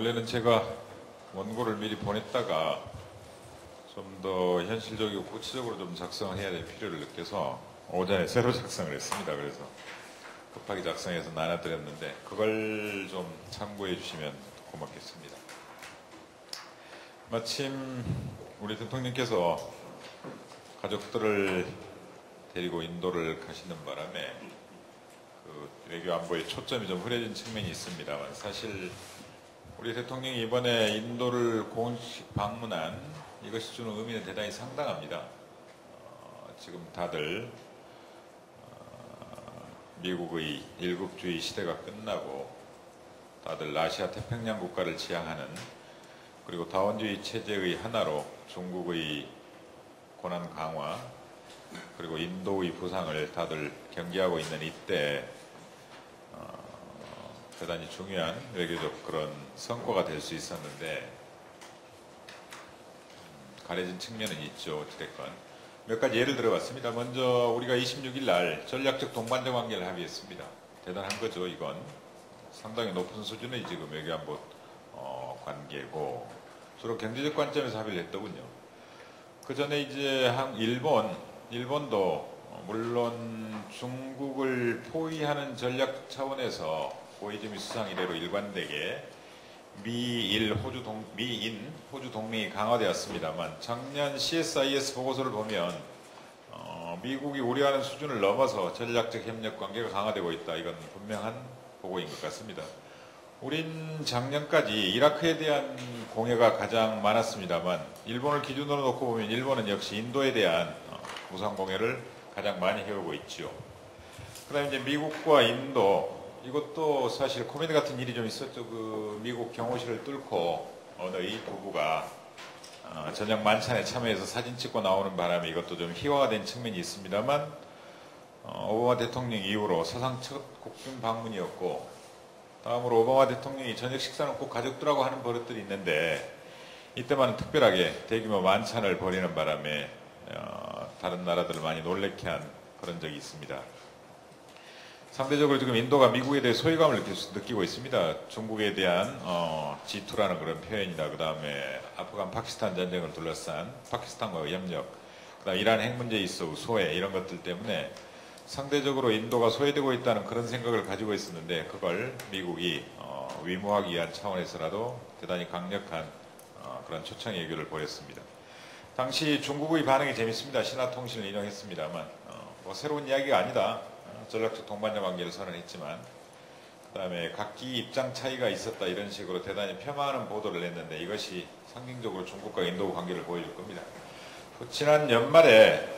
원래는 제가 원고를 미리 보냈다가 좀 더 현실적이고 구체적으로 좀 작성을 해야 될 필요를 느껴서 오전에 새로 작성을 했습니다. 그래서 급하게 작성해서 나눠드렸는데 그걸 좀 참고해 주시면 고맙겠습니다. 마침 우리 대통령께서 가족들을 데리고 인도를 가시는 바람에 그 외교 안보의 초점이 좀 흐려진 측면이 있습니다만, 사실 우리 대통령이 이번에 인도를 공식 방문한 이것이 주는 의미는 대단히 상당합니다. 지금 다들 미국의 일국주의 시대가 끝나고 다들 아시아 태평양 국가를 지향하는, 그리고 다원주의 체제의 하나로 중국의 고난 강화 그리고 인도의 부상을 다들 경계하고 있는 이때 대단히 중요한 외교적 그런 성과가 될 수 있었는데 가려진 측면은 있죠. 어찌됐건 몇 가지 예를 들어봤습니다. 먼저 우리가 26일 날 전략적 동반자 관계를 합의했습니다. 대단한 거죠. 이건 상당히 높은 수준의 지금 외교안보 관계고, 주로 경제적 관점에서 합의를 했더군요. 그 전에 이제 일본도 물론 중국을 포위하는 전략 차원에서 고이즈미 수상 이래로 일관되게 미인, 호주 동맹이 강화되었습니다만, 작년 CSIS 보고서를 보면 미국이 우려하는 수준을 넘어서 전략적 협력 관계가 강화되고 있다. 이건 분명한 보고인 것 같습니다. 우린 작년까지 이라크에 대한 공여가 가장 많았습니다만, 일본을 기준으로 놓고 보면 일본은 역시 인도에 대한 무상 공여를 가장 많이 해오고 있죠. 그 다음에 이제 미국과 인도, 이것도 사실 코미디 같은 일이 좀 있었죠. 그 미국 경호실을 뚫고 어느 이 부부가 저녁 만찬에 참여해서 사진 찍고 나오는 바람에 이것도 좀 희화가 된 측면이 있습니다만, 오바마 대통령 이후로 사상 첫 국빈 방문이었고, 다음으로 오바마 대통령이 저녁 식사는 꼭 가족들하고 하는 버릇들이 있는데 이때만 특별하게 대규모 만찬을 벌이는 바람에 다른 나라들을 많이 놀래게 한 그런 적이 있습니다. 상대적으로 지금 인도가 미국에 대해 소외감을 느끼고 있습니다. 중국에 대한 G2라는 그런 표현이나, 그 다음에 아프간 파키스탄 전쟁을 둘러싼 파키스탄과의 협력, 그 다음 이란 핵 문제에 있어 소외, 이런 것들 때문에 상대적으로 인도가 소외되고 있다는 그런 생각을 가지고 있었는데, 그걸 미국이 위무하기 위한 차원에서라도 대단히 강력한 그런 초청 외교를 보였습니다. 당시 중국의 반응이 재밌습니다. 신화통신을 인용했습니다만, 뭐 새로운 이야기가 아니다. 전략적 동반자 관계를 선언했지만, 그 다음에 각기 입장 차이가 있었다, 이런 식으로 대단히 폄하하는 보도를 했는데, 이것이 상징적으로 중국과 인도 관계를 보여줄 겁니다. 지난 연말에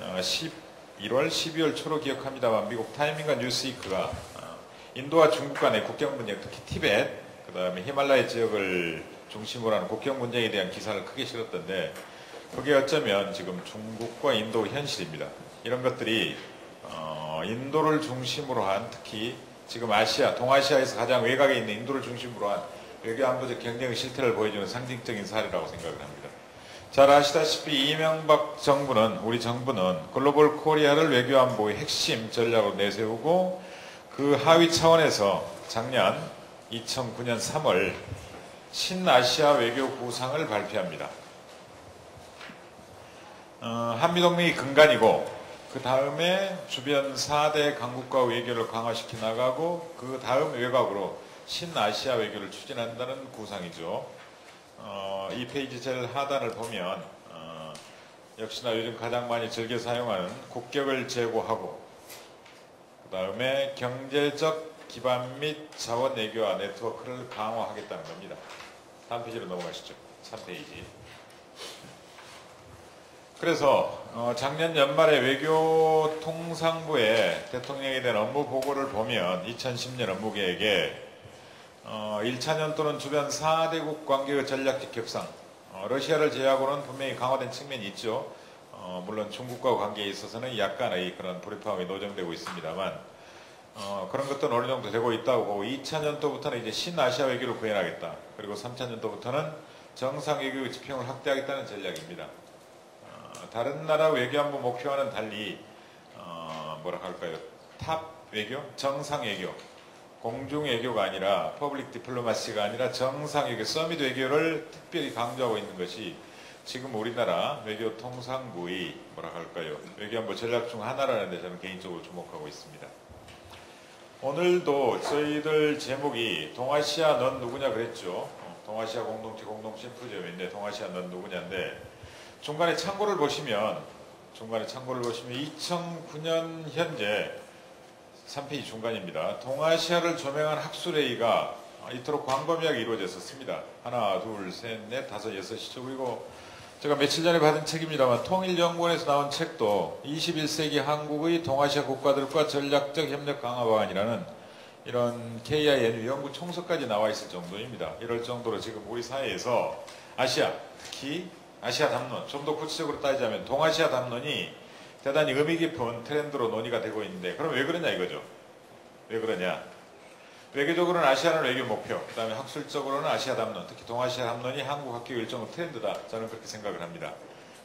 1월, 12월 초로 기억합니다만, 미국 타임인과 뉴스위크가 인도와 중국 간의 국경 분쟁, 특히 티벳, 그 다음에 히말라야 지역을 중심으로 하는 국경 분쟁에 대한 기사를 크게 실었던데, 그게 어쩌면 지금 중국과 인도의 현실입니다. 이런 것들이 인도를 중심으로 한, 특히 지금 동아시아에서 가장 외곽에 있는 인도를 중심으로 한 외교안보적 경쟁의 실태를 보여주는 상징적인 사례라고 생각을 합니다. 잘 아시다시피 이명박 정부는, 우리 정부는 글로벌 코리아를 외교안보의 핵심 전략으로 내세우고, 그 하위 차원에서 작년 2009년 3월 신아시아 외교 구상을 발표합니다. 한미동맹이 근간이고, 그 다음에 주변 4대 강국과 외교를 강화시켜 나가고, 그 다음 외곽으로 신아시아 외교를 추진한다는 구상이죠. 이 페이지 제일 하단을 보면 역시나 요즘 가장 많이 즐겨 사용하는 국격을 제고하고, 그 다음에 경제적 기반 및 자원 외교와 네트워크를 강화하겠다는 겁니다. 다음 페이지로 넘어가시죠. 3페이지. 그래서 작년 연말에 외교통상부에 대통령에 대한 업무 보고를 보면 2010년 업무계획에 1차 년도는 주변 4대국 관계의 전략적 격상, 러시아를 제외하고는 분명히 강화된 측면이 있죠. 물론 중국과 관계에 있어서는 약간의 그런 불협화음이 노정되고 있습니다만, 그런 것도 어느 정도 되고 있다고 보고, 2차 년도부터는 이제 신아시아 외교를 구현하겠다. 그리고 3차 년도부터는 정상 외교 지평을 확대하겠다는 전략입니다. 다른 나라 외교안보 목표와는 달리 탑 외교, 정상 외교, 공중 외교가 아니라 퍼블릭 디플로마시가 아니라 정상 외교, 서밋 외교를 특별히 강조하고 있는 것이 지금 우리나라 외교 통상부의 뭐라 할까요? 외교안보 전략 중 하나라는 데 저는 개인적으로 주목하고 있습니다. 오늘도 저희들 제목이 동아시아 넌 누구냐 그랬죠. 동아시아 공동체 공동 심포지엄인데 동아시아 넌 누구냐인데 중간에 참고를 보시면 2009년 현재 3페이지 중간입니다. 동아시아를 조명한 학술회의가 이토록 광범위하게 이루어졌었습니다. 하나, 둘, 셋, 넷, 다섯, 여섯이죠. 그리고 제가 며칠 전에 받은 책입니다만 통일연구원에서 나온 책도 21세기 한국의 동아시아 국가들과 전략적 협력 강화 방안이라는 이런 KIN 연구 총서까지 나와 있을 정도입니다. 이럴 정도로 지금 우리 사회에서 아시아, 특히 아시아 담론, 좀 더 구체적으로 따지자면 동아시아 담론이 대단히 의미 깊은 트렌드로 논의가 되고 있는데 그럼 왜 그러냐 이거죠. 왜 그러냐. 외교적으로는 아시아는 외교 목표, 그 다음에 학술적으로는 아시아 담론, 특히 동아시아 담론이 한국 학교 일종의 트렌드다. 저는 그렇게 생각을 합니다.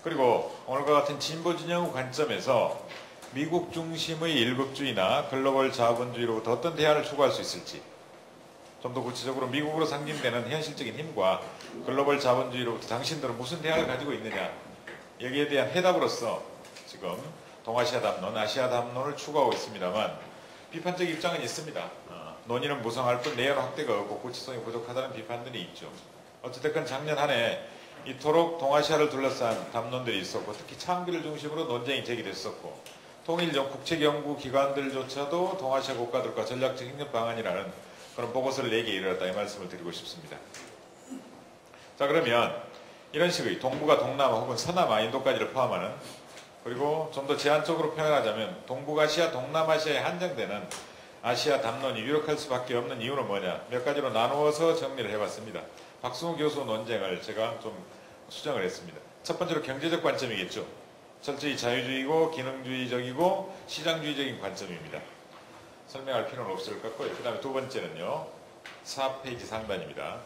그리고 오늘과 같은 진보 진영의 관점에서 미국 중심의 일극주의나 글로벌 자본주의로부터 어떤 대안을 추구할 수 있을지, 좀 더 구체적으로 미국으로 상징되는 현실적인 힘과 글로벌 자본주의로부터 당신들은 무슨 대안을 가지고 있느냐, 여기에 대한 해답으로서 지금 동아시아 담론, 아시아 담론을 추구하고 있습니다만 비판적 입장은 있습니다. 논의는 무성할 뿐 내연 확대가 없고 구체성이 부족하다는 비판들이 있죠. 어찌됐건 작년 한 해 이토록 동아시아를 둘러싼 담론들이 있었고 특히 창비를 중심으로 논쟁이 제기됐었고 통일 국책연구기관들조차도 동아시아 국가들과 전략적 협력 방안이라는 그런 보고서를 내기에 이르렀다 이 말씀을 드리고 싶습니다. 자, 그러면 이런 식의 동북아, 동남아 혹은 서남아, 인도까지를 포함하는, 그리고 좀 더 제한적으로 표현하자면 동북아시아, 동남아시아에 한정되는 아시아 담론이 유력할 수밖에 없는 이유는 뭐냐, 몇 가지로 나누어서 정리를 해봤습니다. 박승우 교수 논쟁을 제가 좀 수정을 했습니다. 첫 번째로 경제적 관점이겠죠. 철저히 자유주의고 기능주의적이고 시장주의적인 관점입니다. 설명할 필요는 없을 것 같고요. 그 다음에 두 번째는요, 4페이지 상단입니다.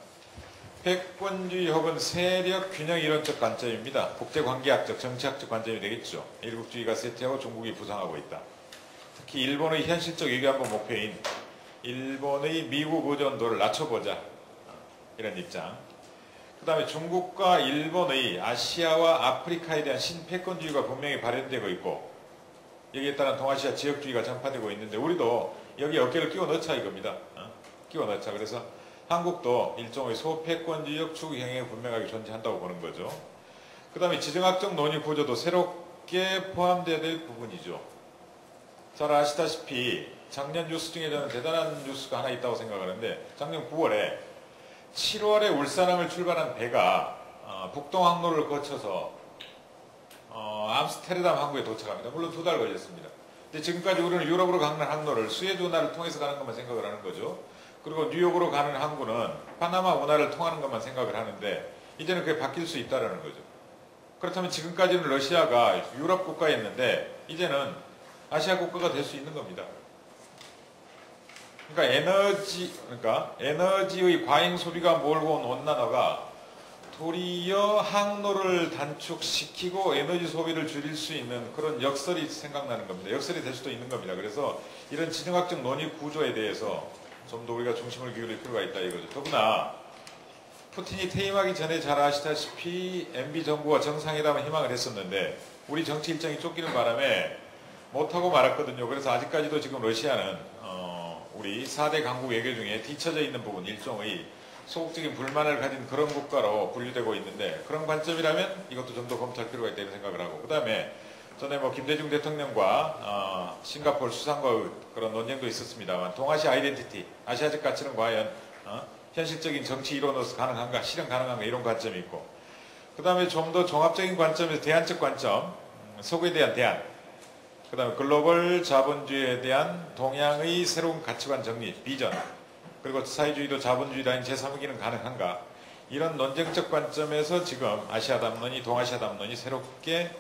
패권주의 혹은 세력 균형 이론적 관점입니다. 국제관계학적, 정치학적 관점이 되겠죠. 일국주의가 쇠퇴하고 중국이 부상하고 있다. 특히 일본의 현실적 외교안보 목표인 일본의 미국 의존도를 낮춰보자, 이런 입장. 그 다음에 중국과 일본의 아시아와 아프리카에 대한 신패권주의가 분명히 발현되고 있고 여기에 따른 동아시아 지역주의가 전파되고 있는데 우리도 여기 어깨를 끼워 넣자 이겁니다. 끼워 넣자. 그래서 한국도 일종의 소패권주의적 추구형에 분명하게 존재한다고 보는 거죠. 그 다음에 지정학적 논의 구조도 새롭게 포함되어야 될 부분이죠. 잘 아시다시피 작년 뉴스 중에 저는 대단한 뉴스가 하나 있다고 생각하는데 작년 9월에 7월에 울산항을 출발한 배가 북동항로를 거쳐서 암스테르담 항구에 도착합니다. 물론 2달 걸렸습니다. 근데 지금까지 우리는 유럽으로 가는 항로를 수에즈 운하를 통해서 가는 것만 생각을 하는 거죠. 그리고 뉴욕으로 가는 항구는 파나마 운하를 통하는 것만 생각을 하는데 이제는 그게 바뀔 수 있다는 거죠. 그렇다면 지금까지는 러시아가 유럽 국가였는데 이제는 아시아 국가가 될 수 있는 겁니다. 그러니까 에너지의 과잉 소비가 몰고 온 온난화가 도리어 항로를 단축시키고 에너지 소비를 줄일 수 있는 그런 역설이 생각나는 겁니다. 역설이 될 수도 있는 겁니다. 그래서 이런 지정학적 논의 구조에 대해서 좀 더 우리가 중심을 기울일 필요가 있다 이거죠. 더구나 푸틴이 퇴임하기 전에 잘 아시다시피 MB 정부와 정상회담을 희망을 했었는데 우리 정치 일정이 쫓기는 바람에 못하고 말았거든요. 그래서 아직까지도 지금 러시아는 우리 4대 강국 외교 중에 뒤처져 있는 부분, 일종의 소극적인 불만을 가진 그런 국가로 분류되고 있는데 그런 관점이라면 이것도 좀 더 검토할 필요가 있다는 생각을 하고, 그 다음에 전에 김대중 대통령과 싱가포르 수상과의 그런 논쟁도 있었습니다만 동아시아 아이덴티티, 아시아적 가치는 과연 현실적인 정치 이론으로서 가능한가, 실현 가능한가 이런 관점이 있고, 그 다음에 좀 더 종합적인 관점에서 대안적 관점, 서구에 대한 대안, 그 다음에 글로벌 자본주의에 대한 동양의 새로운 가치관 정리, 비전, 그리고 사회주의도 자본주의라는 제3위기는 가능한가, 이런 논쟁적 관점에서 지금 아시아 담론이, 동아시아 담론이 새롭게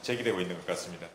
제기되고 있는 것 같습니다.